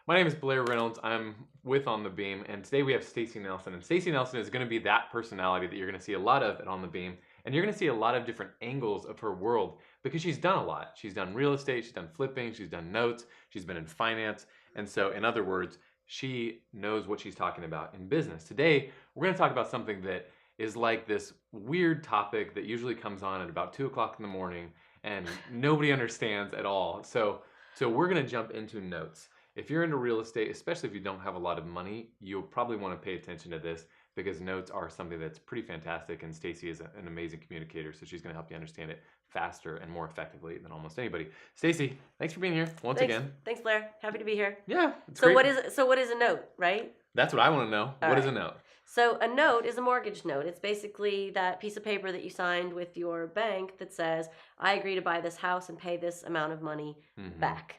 My name is Blair Reynolds. I'm with On the Beam, and today we have Stacee Nelson. And Stacee Nelson is going to be that personality that you're going to see a lot of at On the Beam, and you're going to see a lot of different angles of her world because she's done a lot. She's done real estate, she's done flipping, she's done notes, she's been in finance, and so in other words, she knows what she's talking about in business. Today, we're going to talk about something that is like this weird topic that usually comes on at about 2 o'clock in the morning, and nobody understands at all. So we're going to jump into notes. If you're into real estate, especially if you don't have a lot of money, you'll probably want to pay attention to this because notes are something that's pretty fantastic, and Stacee is an amazing communicator, so she's going to help you understand it faster and more effectively than almost anybody. Stacee, thanks for being here once again. Thanks, Blair. Happy to be here. Yeah, it's So great. what is a note, right? That's what I want to know. What is a note? So a note is a mortgage note. It's basically that piece of paper that you signed with your bank that says, I agree to buy this house and pay this amount of money back.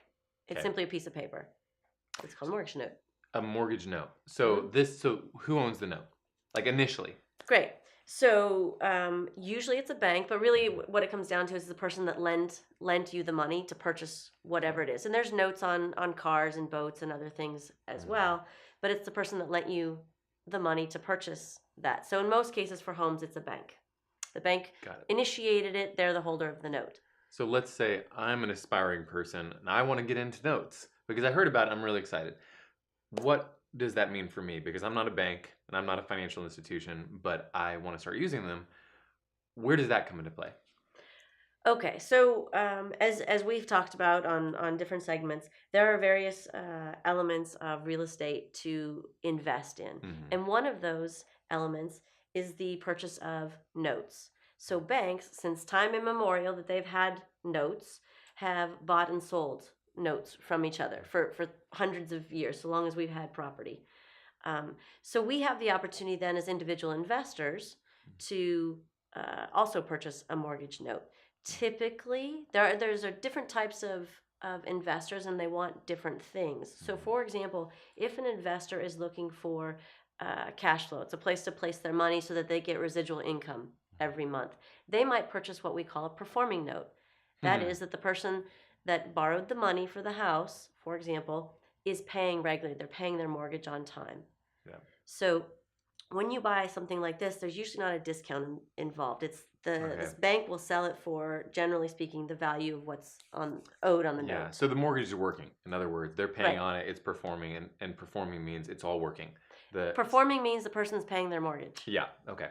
It's simply a piece of paper. It's called a mortgage note. A mortgage note. So so who owns the note? Like initially? Great. So usually it's a bank, but really what it comes down to is the person that lent you the money to purchase whatever it is. And there's notes on cars and boats and other things as well, but it's the person that lent you the money to purchase that. So in most cases for homes, it's a bank. The bank initiated it. They're the holder of the note. So let's say I'm an aspiring person and I want to get into notes because I heard about it. I'm really excited. What does that mean for me? Because I'm not a bank and I'm not a financial institution, but I want to start using them. Where does that come into play? Okay, so as we've talked about on different segments, there are various elements of real estate to invest in. And one of those elements is the purchase of notes. So banks, since time immemorial that they've had notes, have bought and sold notes from each other for hundreds of years, so long as we've had property. So we have the opportunity then as individual investors to also purchase a mortgage note. Typically, there's different types of investors and they want different things. So for example, if an investor is looking for cash flow, it's a place to place their money so that they get residual income every month, they might purchase what we call a performing note. That is that the person that borrowed the money for the house, for example, is paying regularly. They're paying their mortgage on time. Yeah. So when you buy something like this, there's usually not a discount involved. It's this bank will sell it for, generally speaking, the value of what's owed on the note. Yeah, so the mortgage is working. In other words, they're paying on it, it's performing, and performing means it's all working. Performing means the person's paying their mortgage. Yeah, okay.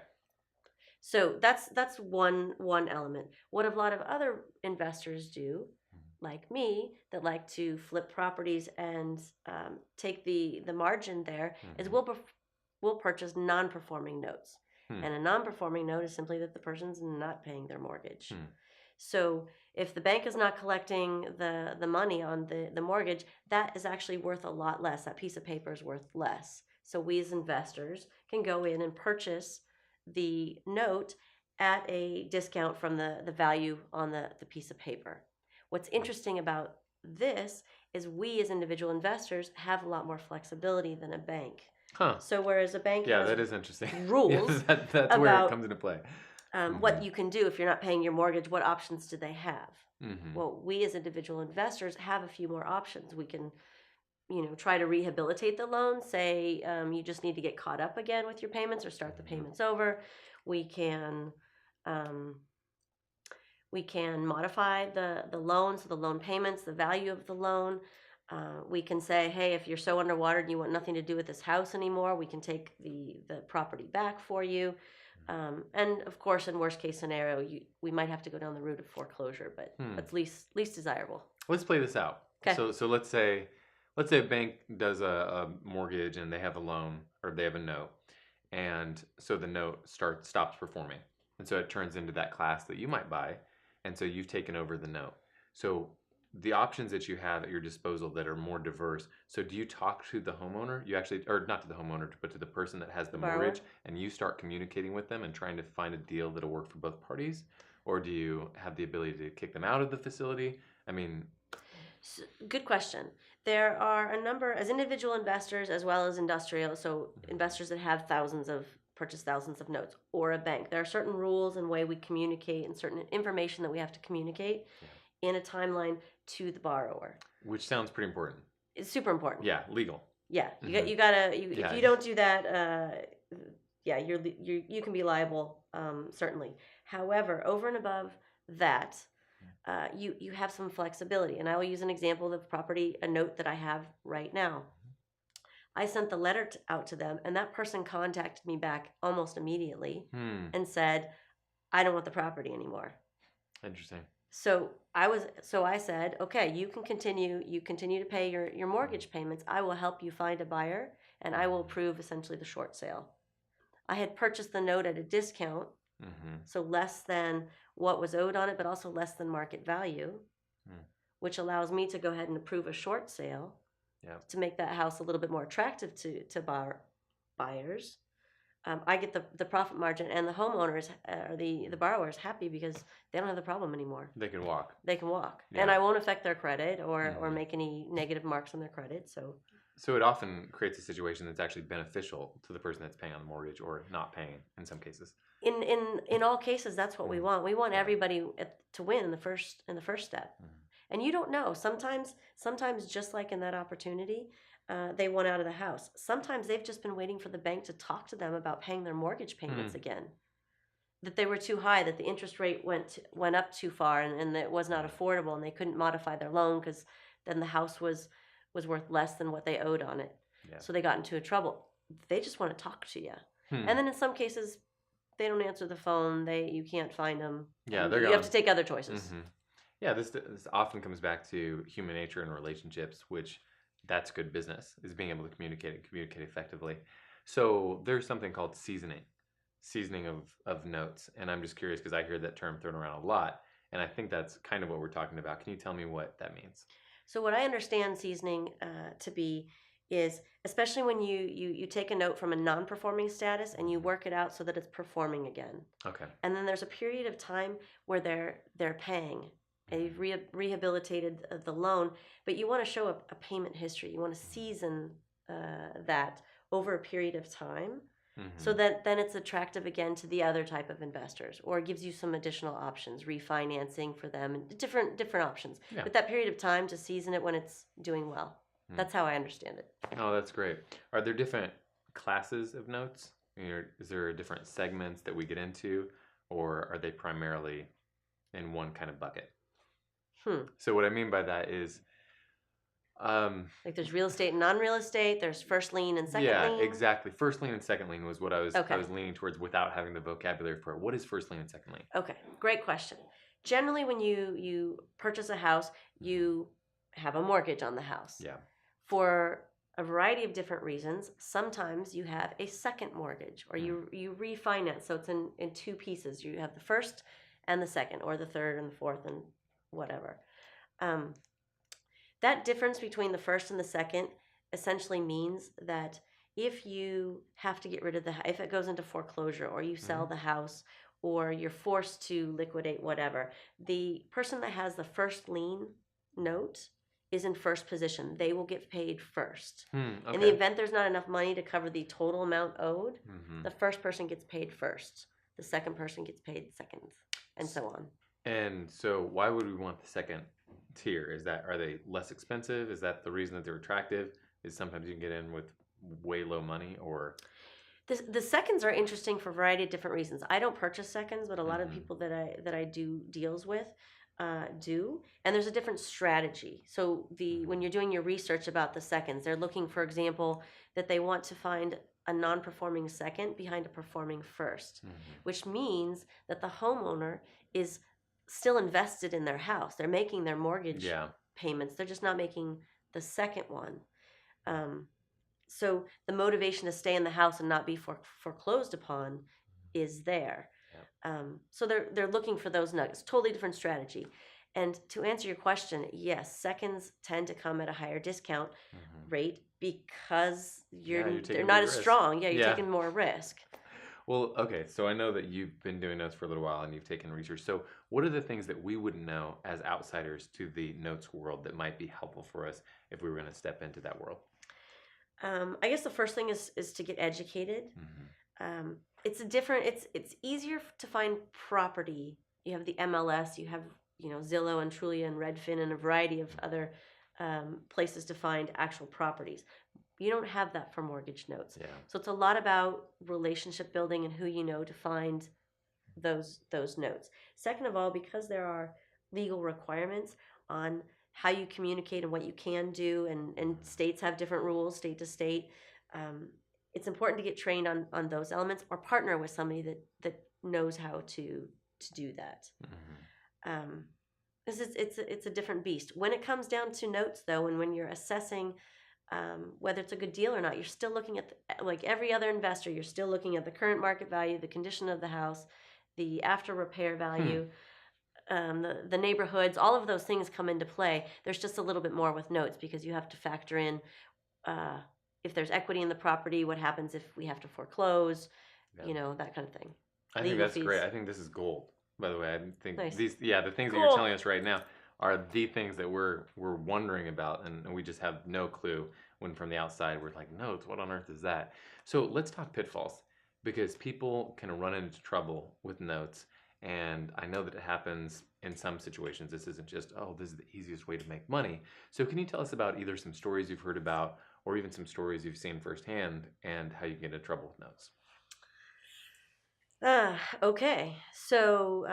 So that's one element. What a lot of other investors do, like me, that like to flip properties and take the margin there, is we'll purchase non-performing notes. And a non-performing note is simply that the person's not paying their mortgage. So if the bank is not collecting the money on the mortgage, that is actually worth a lot less. That piece of paper is worth less. So we as investors can go in and purchase the note at a discount from the value on the piece of paper. What's interesting about this is we as individual investors have a lot more flexibility than a bank. So whereas a bank has that is interesting. rules that's where it comes into play. What you can do if you're not paying your mortgage, what options do they have? Well, we as individual investors have a few more options. We can try to rehabilitate the loan, say you just need to get caught up again with your payments or start the payments over. We can modify the loan, so the loan payments, the value of the loan. We can say, hey, if you're so underwater and you want nothing to do with this house anymore, we can take the property back for you. And of course, in worst case scenario, we might have to go down the route of foreclosure, but that's least desirable. Let's play this out. Okay. So let's say a bank does a mortgage and they have a loan or they have a note, and so the note stops performing, and so it turns into that class that you might buy, and so you've taken over the note. So the options that you have at your disposal that are more diverse. So do you talk to the homeowner? You actually, or not to the homeowner, but to the person that has the mortgage, and you start communicating with them and trying to find a deal that'll work for both parties? Or do you have the ability to kick them out of the facility? I mean... Good question. There are a number, as individual investors as well as industrial, so investors that have purchase thousands of notes, or a bank. There are certain rules and way we communicate and certain information that we have to communicate in a timeline to the borrower. Which sounds pretty important. It's super important. Yeah, legal. Yeah, Mhm. you gotta Yeah. if you don't do that, yeah, you can be liable, certainly. However, over and above that, you have some flexibility, and I will use an example of the property, a note that I have right now. I sent the letter out to them, and that person contacted me back almost immediately Hmm. and said, "I don't want the property anymore." Interesting. So I said, okay, you continue to pay your mortgage payments. I will help you find a buyer and I will approve essentially the short sale. I had purchased the note at a discount, Mm-hmm. so less than what was owed on it, but also less than market value, Mm. which allows me to go ahead and approve a short sale Yeah. to make that house a little bit more attractive to buyers. I get the profit margin, and the homeowners or the borrowers happy because they don't have the problem anymore. They can walk. They can walk, and Yeah. I won't affect their credit or Mhm. make any negative marks on their credit. So it often creates a situation that's actually beneficial to the person that's paying on the mortgage or not paying in some cases. In all cases, that's what we want. We want Yeah. everybody to win in the first step. Mhm. And you don't know. Sometimes just like in that opportunity, they want out of the house. Sometimes they've just been waiting for the bank to talk to them about paying their mortgage payments again. That they were too high, that the interest rate went up too far, and that it was not affordable, and they couldn't modify their loan because then the house was worth less than what they owed on it. Yeah. So they got into trouble. They just want to talk to you. Hmm. And then in some cases, they don't answer the phone. You can't find them. Yeah, and they're you gone. have to take other choices. Mhm. Yeah, this often comes back to human nature and relationships, which that's good business, is being able to communicate and communicate effectively. So there's something called seasoning of notes. And I'm just curious because I hear that term thrown around a lot. And I think that's kind of what we're talking about. Can you tell me what that means? So what I understand seasoning to be is, especially when you take a note from a non-performing status and you work it out so that it's performing again. Okay. And then there's a period of time where they're paying. And you've rehabilitated the loan, but you want to show a payment history. You want to season that over a period of time, so that then it's attractive again to the other type of investors, or it gives you some additional options, refinancing for them, and different options. Yeah. But that period of time to season it when it's doing well. That's how I understand it. Oh, that's great. Are there different classes of notes? Is there different segments that we get into, or are they primarily in one kind of bucket? So what I mean by that is, like there's real estate and non-real estate. There's first lien and second yeah, lien. Exactly. First lien and second lien was what I was Okay. leaning towards without having the vocabulary for it. What is first lien and second lien? Okay, great question. Generally, when you purchase a house, you have a mortgage on the house. Yeah. For a variety of different reasons, sometimes you have a second mortgage, or you refinance. So it's in two pieces. You have the first and the second, or the third and the fourth, and whatever. That difference between the first and the second essentially means that if you have to get rid of if it goes into foreclosure, or you sell the house, or you're forced to liquidate whatever, the person that has the first lien note is in first position. They will get paid first. Okay. In the event there's not enough money to cover the total amount owed, the first person gets paid first. The second person gets paid second, and so on. And so why would we want the second tier? Are they less expensive? Is that the reason that they're attractive? Is sometimes you can get in with way low money, or the seconds are interesting for a variety of different reasons. I don't purchase seconds, but a lot of people that I do deals with do, and there's a different strategy. So when you're doing your research about the seconds, they're looking, for example, that they want to find a non-performing second behind a performing first, which means that the homeowner is still invested in their house. They're making their mortgage payments. They're just not making the second one. So the motivation to stay in the house and not be foreclosed upon is there. So they're looking for those nuggets. Totally different strategy. And to answer your question, yes, seconds tend to come at a higher discount rate because they're not as strong. Yeah, you're taking more risk. Well, okay, so I know that you've been doing notes for a little while and you've taken research. So what are the things that we wouldn't know as outsiders to the notes world that might be helpful for us if we were going to step into that world? I guess the first thing is to get educated. It's easier to find property. You have the MLS, you have Zillow and Trulia and Redfin and a variety of other places to find actual properties. You don't have that for mortgage notes. Yeah. So it's a lot about relationship building and who you know to find those notes. Second of all, because there are legal requirements on how you communicate and what you can do, and states have different rules, state to state. Um, it's important to get trained on those elements, or partner with somebody that knows how to do that. Um, because it's a different beast. When it comes down to notes, though, and when you're assessing whether it's a good deal or not, you're still looking at like every other investor. You're still looking at the current market value, the condition of the house, the after repair value, the neighborhoods. All of those things come into play. There's just a little bit more with notes because you have to factor in uh, if there's equity in the property, what happens if we have to foreclose, Yeah. that kind of thing. I think Legal that's fees. great. I think this is gold. By the way, I think Nice. the things that you're Cool. telling us right now are the things that we're wondering about, and we just have no clue when from the outside we're like, notes, what on earth is that? So let's talk pitfalls, because people can run into trouble with notes, and I know that it happens in some situations. This isn't just, oh, this is the easiest way to make money. So can you tell us about either some stories you've heard about, or even some stories you've seen firsthand, and how you get into trouble with notes? Okay. So,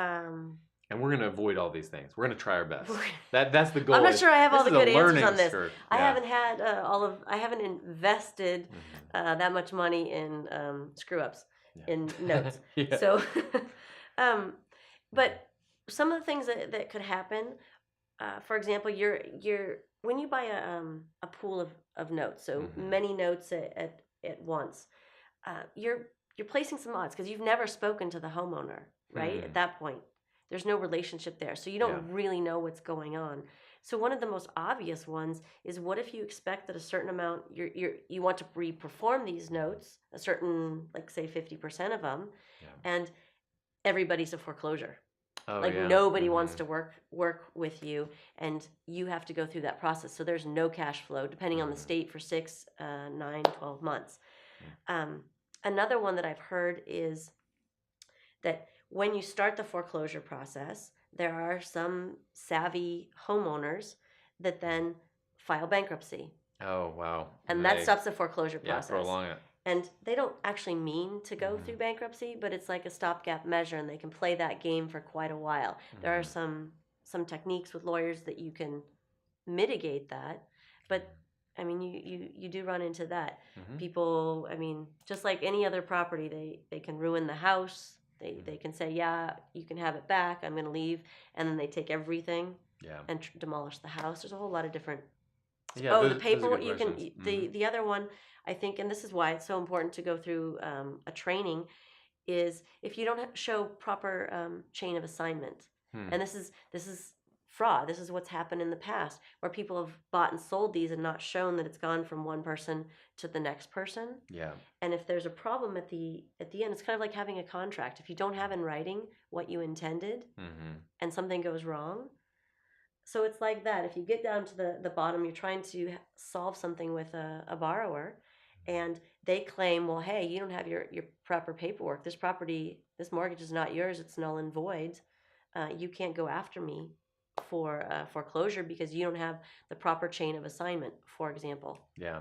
And we're going to avoid all these things. We're going to try our best. That's the goal. I'm not sure I have all the good answers on this. Curve. I Yeah. haven't had I haven't invested that much money in screw ups in notes. Yeah. So, but some of the things that could happen, for example, you're when you buy a pool of notes, so many notes at once, you're placing some odds because you've never spoken to the homeowner, right? At that point, there's no relationship there, so you don't really know what's going on. So one of the most obvious ones is, what if you expect that a certain amount you want to reperform these notes, a certain, like, say 50% of them, and everybody's a foreclosure. Oh, like yeah. nobody wants to work with you, and you have to go through that process. So there's no cash flow, depending on the state, for 6, 9, 12 months. Another one that I've heard is that when you start the foreclosure process, there are some savvy homeowners that then file bankruptcy. Oh, wow. And that stops the foreclosure process. Yeah, prolong it. And they don't actually mean to go through bankruptcy, but it's like a stopgap measure, and they can play that game for quite a while. There are some techniques with lawyers that you can mitigate that, but I mean, you do run into that. People, I mean, just like any other property, they can ruin the house. They can say, yeah, you can have it back, I'm going to leave, and then they take everything and demolish the house. There's a whole lot of different. Yeah, the paperwork, you can the other one, I think, and this is why it's so important to go through a training, is if you don't show proper chain of assignment. And this is fraud. This is what's happened in the past, where people have bought and sold these and not shown that it's gone from one person to the next person. Yeah. And if there's a problem at the end, it's kind of like having a contract. If you don't have in writing what you intended, and something goes wrong, so it's like that. If you get down to the bottom, you're trying to solve something with a borrower, and they claim, well, hey, you don't have your proper paperwork. This mortgage is not yours. It's null and void. You can't go after me for foreclosure because you don't have the proper chain of assignment, for example. Yeah.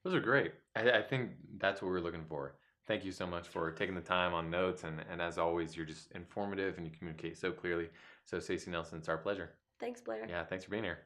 Those are great. I think that's what we're looking for. Thank you so much for taking the time on notes. And as always, you're just informative and you communicate so clearly. So, Stacee Nelson, it's our pleasure. Thanks, Blair. Yeah, thanks for being here.